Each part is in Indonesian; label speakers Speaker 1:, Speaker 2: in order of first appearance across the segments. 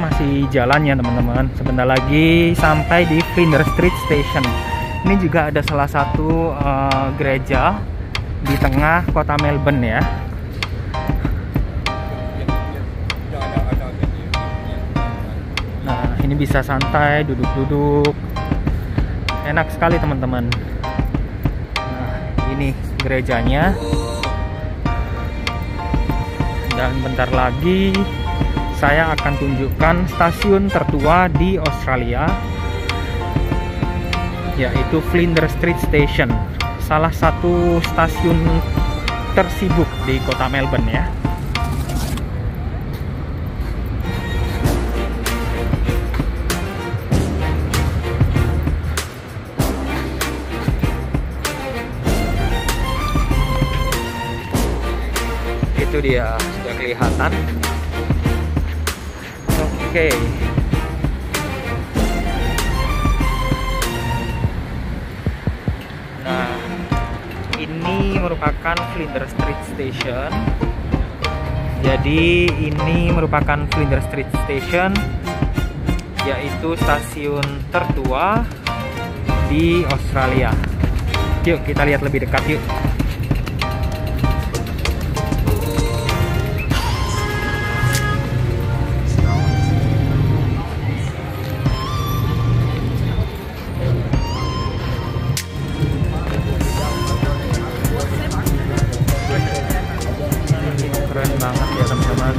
Speaker 1: masih jalan ya teman-teman. Sebentar lagi sampai di Flinders Street Station. Ini juga ada salah satu gereja di tengah kota Melbourne ya. Nah, ini bisa santai, duduk-duduk. Enak sekali teman-teman. Nah, ini gerejanya. Dan bentar lagi saya akan tunjukkan stasiun tertua di Australia, yaitu Flinders Street Station, salah satu stasiun tersibuk di kota Melbourne ya. Itu dia, sudah kelihatan. Oke. Nah, ini merupakan Flinders Street Station. Jadi ini merupakan Flinders Street Station, yaitu stasiun tertua di Australia. Yuk kita lihat lebih dekat yuk. Keren banget ya teman-teman.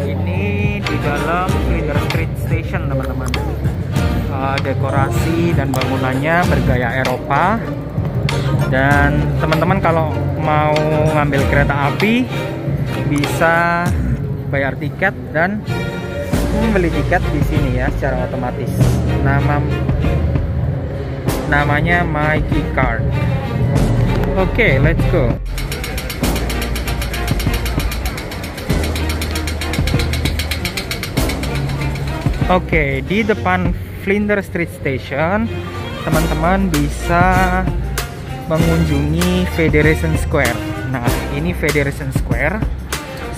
Speaker 1: Ini di dalam Flinders Street Station teman-teman. Dekorasi dan bangunannya bergaya Eropa. Dan teman-teman kalau mau ngambil kereta api bisa bayar tiket dan membeli tiket di sini ya secara otomatis. Namanya My Key Card. Oke, let's go. Oke, di depan Flinders Street Station, teman-teman bisa mengunjungi Federation Square. Nah, ini Federation Square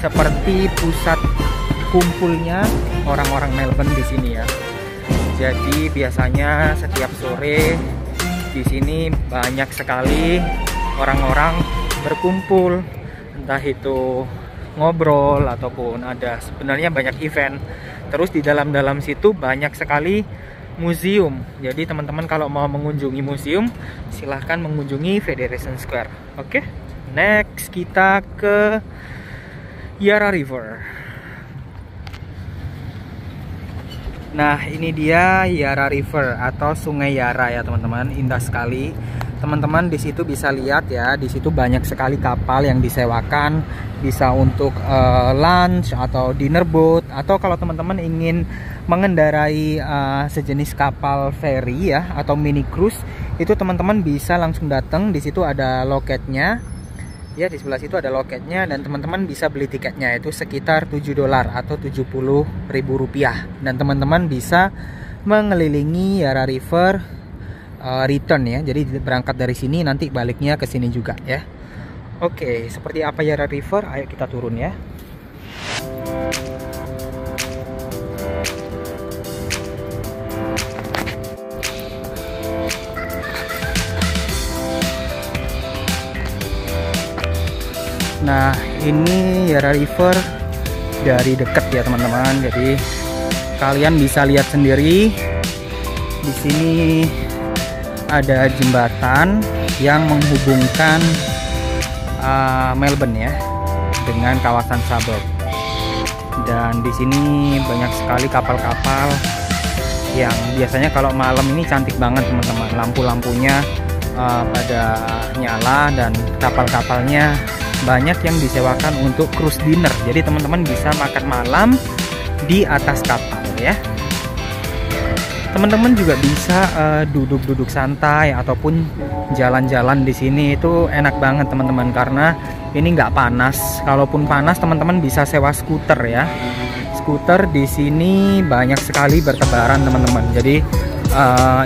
Speaker 1: seperti pusat kumpulnya orang-orang Melbourne di sini ya. Jadi biasanya setiap sore di sini banyak sekali orang-orang berkumpul, entah itu ngobrol ataupun ada sebenarnya banyak event. Terus di dalam situ banyak sekali museum. Jadi teman-teman kalau mau mengunjungi museum silahkan mengunjungi Federation Square. Oke, next kita ke Yarra River. Nah, ini dia Yarra River atau Sungai Yarra ya teman-teman. Indah sekali. Teman-teman di situ bisa lihat ya, di situ banyak sekali kapal yang disewakan, bisa untuk lunch atau dinner boat, atau kalau teman-teman ingin mengendarai sejenis kapal ferry ya atau mini cruise, itu teman-teman bisa langsung datang. Di situ ada loketnya. Ya, di sebelah situ ada loketnya dan teman-teman bisa beli tiketnya, itu sekitar $7 atau Rp70.000. Dan teman-teman bisa mengelilingi Yarra River return ya. Jadi berangkat dari sini nanti baliknya ke sini juga ya. Oke, seperti apa Yarra River? Ayo kita turun ya. Nah, ini Yarra River dari dekat ya teman-teman. Jadi kalian bisa lihat sendiri. Di sini ada jembatan yang menghubungkan Melbourne ya dengan kawasan suburb. Dan di sini banyak sekali kapal-kapal yang biasanya kalau malam ini cantik banget teman-teman. Lampu-lampunya pada nyala dan kapal-kapalnya banyak yang disewakan untuk cruise dinner. Jadi teman-teman bisa makan malam di atas kapal ya. Teman-teman juga bisa duduk-duduk santai ataupun jalan-jalan di sini. Itu enak banget teman-teman, karena ini nggak panas. Kalaupun panas, teman-teman bisa sewa skuter ya. Skuter di sini banyak sekali bertebaran teman-teman. Jadi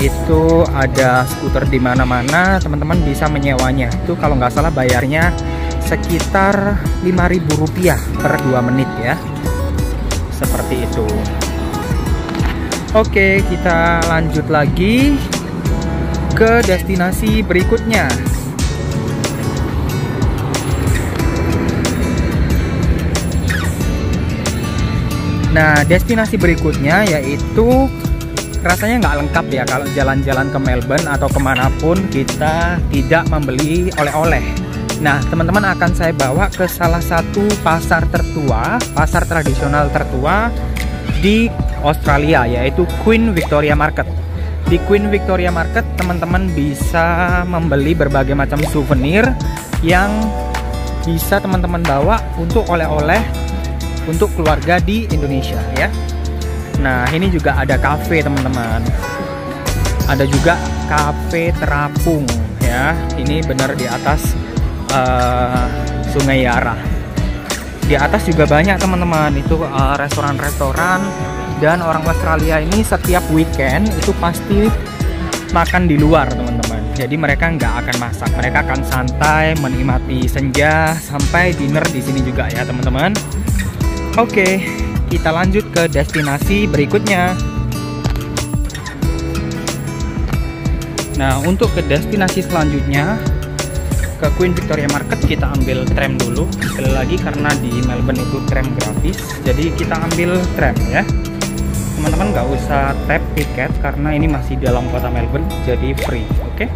Speaker 1: itu ada skuter di mana-mana, teman-teman bisa menyewanya. Itu kalau nggak salah bayarnya sekitar Rp5.000 per 2 menit ya. Seperti itu. Oke, kita lanjut lagi ke destinasi berikutnya. Nah, destinasi berikutnya yaitu rasanya nggak lengkap ya kalau jalan-jalan ke Melbourne atau kemanapun kita tidak membeli oleh-oleh. Nah, teman-teman akan saya bawa ke salah satu pasar tertua, pasar tradisional tertua di Australia, yaitu Queen Victoria Market. Di Queen Victoria Market, teman-teman bisa membeli berbagai macam souvenir yang bisa teman-teman bawa untuk oleh-oleh untuk keluarga di Indonesia ya. Nah, ini juga ada cafe teman-teman. Ada juga cafe terapung ya. Ini benar di atas Sungai Yara. Di atas juga banyak teman-teman, itu restoran-restoran. Dan orang Australia ini setiap weekend itu pasti makan di luar teman-teman. Jadi mereka nggak akan masak, mereka akan santai menikmati senja sampai dinner di sini juga ya teman-teman. Oke, kita lanjut ke destinasi berikutnya. Nah, untuk ke destinasi selanjutnya ke Queen Victoria Market, kita ambil tram dulu. Sekali lagi karena di Melbourne itu tram gratis, jadi kita ambil tram ya. Teman-teman nggak usah tap tiket karena ini masih dalam kota Melbourne, jadi free. Oke,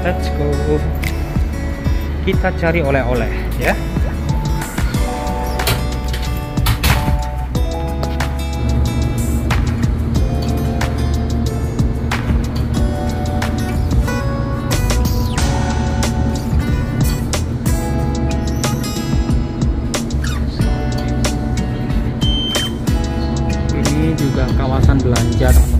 Speaker 1: let's go. Kita cari oleh-oleh ya. Juga kawasan belanja teman-teman.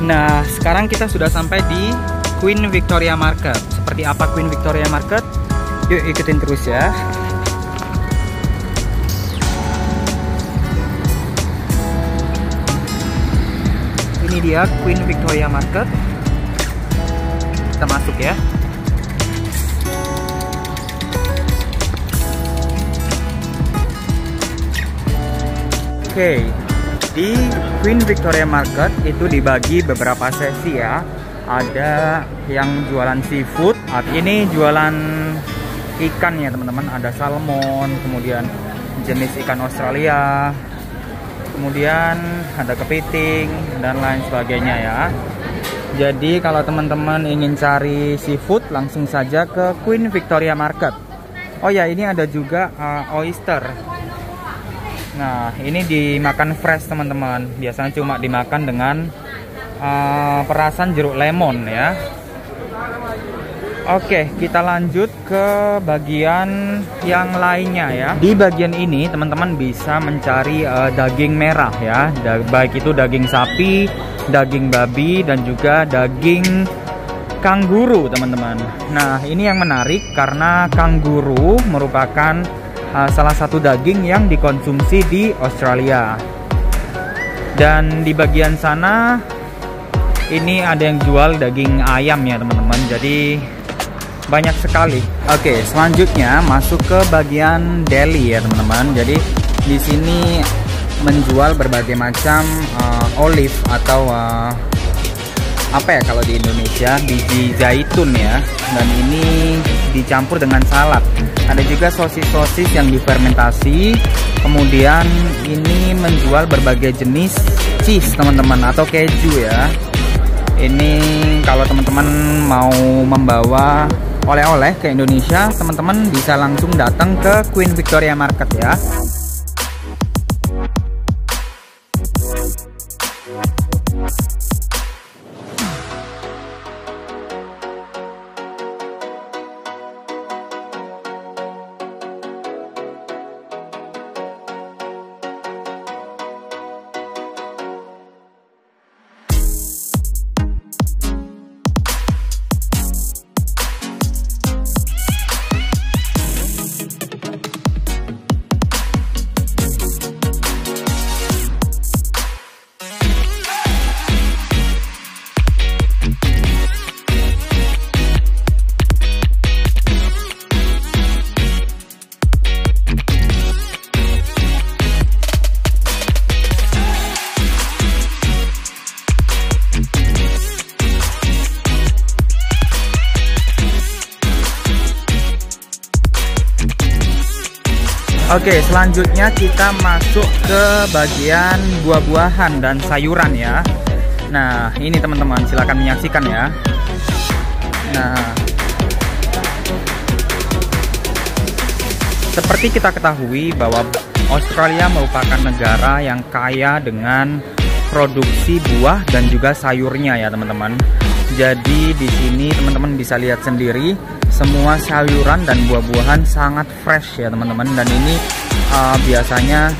Speaker 1: Nah, sekarang kita sudah sampai di Queen Victoria Market. Seperti apa Queen Victoria Market? Yuk ikutin terus ya. Ini dia Queen Victoria Market. Kita masuk ya. Oke, di Queen Victoria Market itu dibagi beberapa sesi ya. Ada yang jualan seafood, ini jualan ikan ya teman-teman, ada salmon, kemudian jenis ikan Australia, kemudian ada kepiting dan lain sebagainya ya. Jadi kalau teman-teman ingin cari seafood, langsung saja ke Queen Victoria Market. Oh ya, ini ada juga oyster. Nah, ini dimakan fresh teman-teman, biasanya cuma dimakan dengan perasan jeruk lemon ya. Oke, kita lanjut ke bagian yang lainnya ya. Di bagian ini teman-teman bisa mencari daging merah ya, baik itu daging sapi, daging babi, dan juga daging kanguru teman-teman. Nah, ini yang menarik karena kanguru merupakan salah satu daging yang dikonsumsi di Australia. Dan di bagian sana ini ada yang jual daging ayam ya teman-teman. Jadi banyak sekali. Oke, selanjutnya masuk ke bagian deli ya teman-teman. Jadi di sini menjual berbagai macam olive atau apa ya kalau di Indonesia, biji zaitun ya. Dan ini dicampur dengan salad. Ada juga sosis-sosis yang difermentasi. Kemudian ini menjual berbagai jenis cheese teman-teman, atau keju ya. Ini kalau teman-teman mau membawa oleh-oleh ke Indonesia, teman-teman bisa langsung datang ke Queen Victoria Market ya. Oke, selanjutnya kita masuk ke bagian buah-buahan dan sayuran ya. Nah, ini teman-teman, silakan menyaksikan ya. Nah, seperti kita ketahui bahwa Australia merupakan negara yang kaya dengan produksi buah dan juga sayurnya ya teman-teman. Jadi di sini teman-teman bisa lihat sendiri, semua sayuran dan buah-buahan sangat fresh ya teman-teman. Dan ini biasanya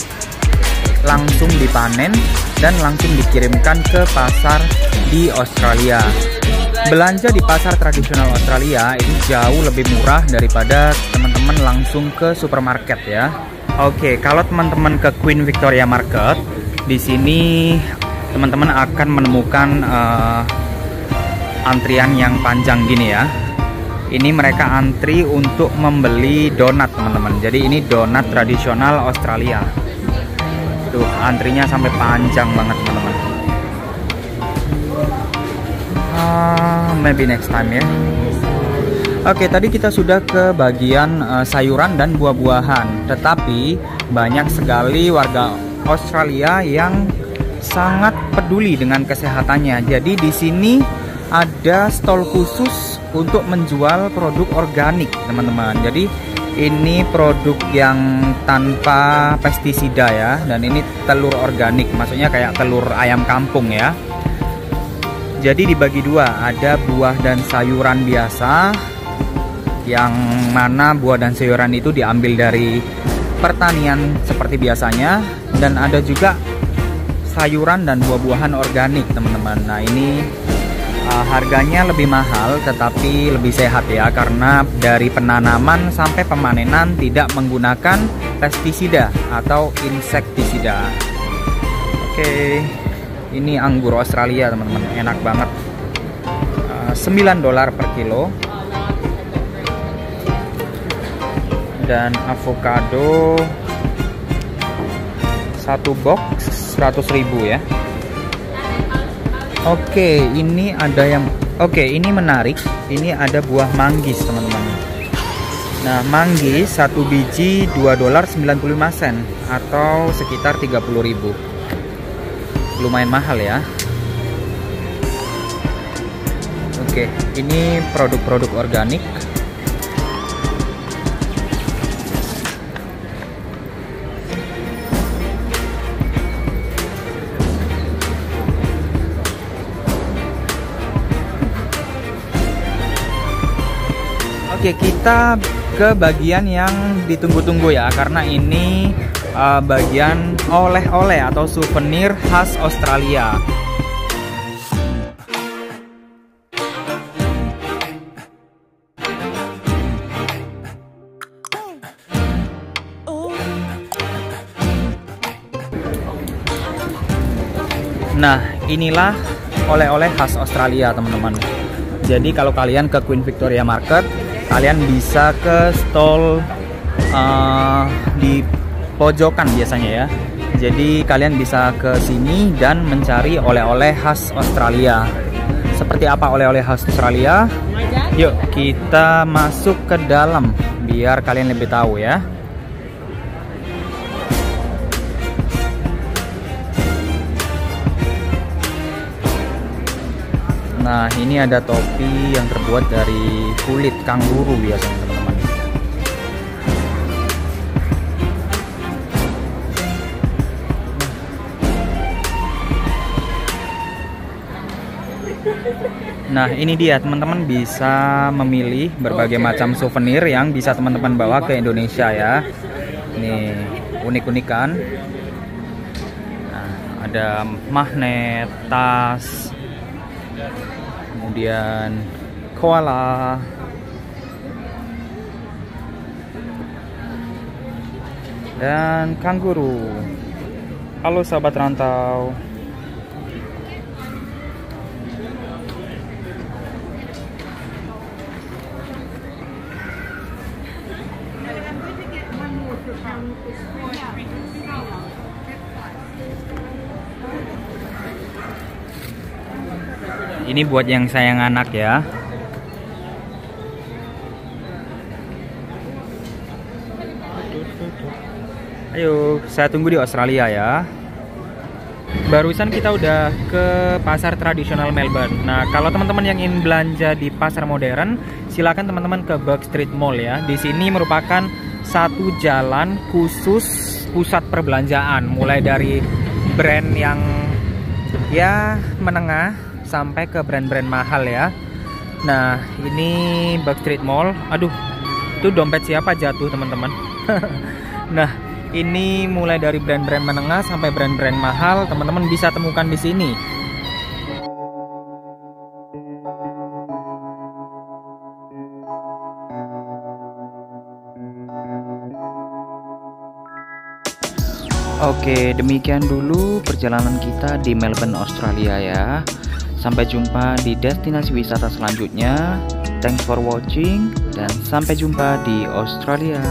Speaker 1: langsung dipanen dan langsung dikirimkan ke pasar di Australia. Belanja di pasar tradisional Australia itu jauh lebih murah daripada teman-teman langsung ke supermarket ya. Oke, kalau teman-teman ke Queen Victoria Market, di sini teman-teman akan menemukan antrian yang panjang gini ya. Ini mereka antri untuk membeli donat teman-teman. Jadi ini donat tradisional Australia. Tuh antrinya sampai panjang banget teman-teman. Maybe next time ya. Oke, tadi kita sudah ke bagian sayuran dan buah-buahan. Tetapi banyak sekali warga Australia yang sangat peduli dengan kesehatannya. Jadi di sini ada stall khusus untuk menjual produk organik teman-teman. Jadi ini produk yang tanpa pestisida ya, dan ini telur organik, maksudnya kayak telur ayam kampung ya. Jadi dibagi dua, ada buah dan sayuran biasa, yang mana buah dan sayuran itu diambil dari pertanian seperti biasanya, dan ada juga sayuran dan buah-buahan organik teman-teman. Nah ini harganya lebih mahal tetapi lebih sehat ya, karena dari penanaman sampai pemanenan tidak menggunakan pestisida atau insektisida. Oke, ini anggur Australia teman-teman, enak banget. $9 per kilo. Dan avocado satu box 100.000 ya. Oke, ini ada yang ini menarik. Ini ada buah manggis, teman-teman. Nah, manggis satu biji $2.95 atau sekitar 30.000. Lumayan mahal ya. Oke, ini produk-produk organik. Oke, kita ke bagian yang ditunggu-tunggu ya, karena ini bagian oleh-oleh atau souvenir khas Australia. Nah, inilah oleh-oleh khas Australia, teman-teman. Jadi kalau kalian ke Queen Victoria Market, kalian bisa ke stall di pojokan biasanya ya. Jadi kalian bisa ke sini dan mencari oleh-oleh khas Australia. Seperti apa oleh-oleh khas Australia? Yuk kita masuk ke dalam biar kalian lebih tahu ya. Nah, ini ada topi yang terbuat dari kulit kanguru biasanya teman-teman. Nah, ini dia teman-teman, bisa memilih berbagai macam souvenir yang bisa teman-teman bawa ke Indonesia ya. Ini unik-unik kan. Nah, ada magnet, tas, kemudian koala, dan kanguru. Halo sahabat rantau. Ini buat yang sayang anak ya. Ayo, saya tunggu di Australia ya. Barusan kita udah ke pasar tradisional Melbourne. Nah, kalau teman-teman yang ingin belanja di pasar modern, silakan teman-teman ke Bourke Street Mall ya. Di sini merupakan satu jalan khusus pusat perbelanjaan, mulai dari brand yang ya menengah sampai ke brand-brand mahal ya. Nah, ini Bourke Street Mall. Aduh, itu dompet siapa jatuh teman-teman. Nah, ini mulai dari brand-brand menengah sampai brand-brand mahal, teman-teman bisa temukan di sini. Oke, demikian dulu perjalanan kita di Melbourne, Australia ya. Sampai jumpa di destinasi wisata selanjutnya. Thanks for watching dan sampai jumpa di Australia.